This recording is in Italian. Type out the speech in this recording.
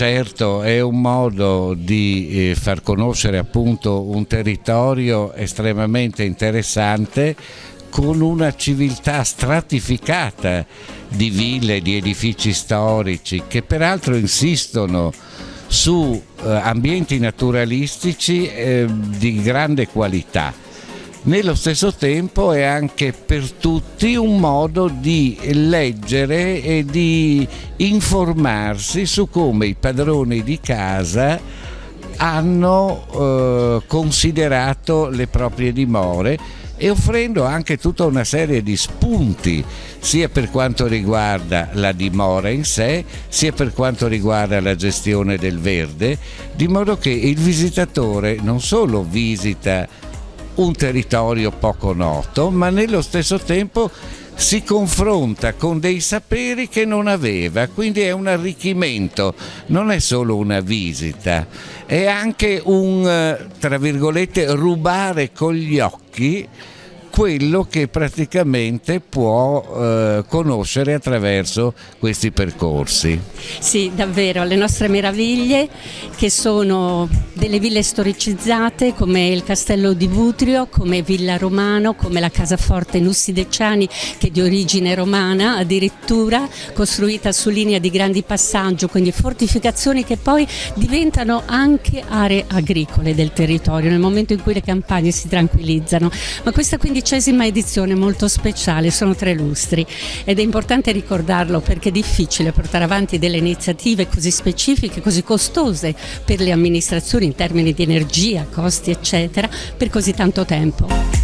certo è un modo di far conoscere appunto un territorio estremamente interessante, con una civiltà stratificata di ville, di edifici storici che peraltro insistono su ambienti naturalistici di grande qualità. Nello stesso tempo è anche per tutti un modo di leggere e di informarsi su come i padroni di casa hanno considerato le proprie dimore, e offrendo anche tutta una serie di spunti, sia per quanto riguarda la dimora in sé, sia per quanto riguarda la gestione del verde, di modo che il visitatore non solo visita un territorio poco noto, ma nello stesso tempo si confronta con dei saperi che non aveva, quindi è un arricchimento, non è solo una visita, è anche un, tra virgolette, rubare con gli occhi quello che praticamente può conoscere attraverso questi percorsi. Sì, davvero, le nostre meraviglie, che sono delle ville storicizzate come il Castello di Vutrio, come Villa Romano, come la Casaforte Nussi Deciani, che è di origine romana, addirittura costruita su linea di grandi passaggio, quindi fortificazioni che poi diventano anche aree agricole del territorio nel momento in cui le campagne si tranquillizzano. Ma questa 15ª edizione è molto speciale, sono 3 lustri, ed è importante ricordarlo perché è difficile portare avanti delle iniziative così specifiche, così costose per le amministrazioni in termini di energia, costi eccetera, per così tanto tempo.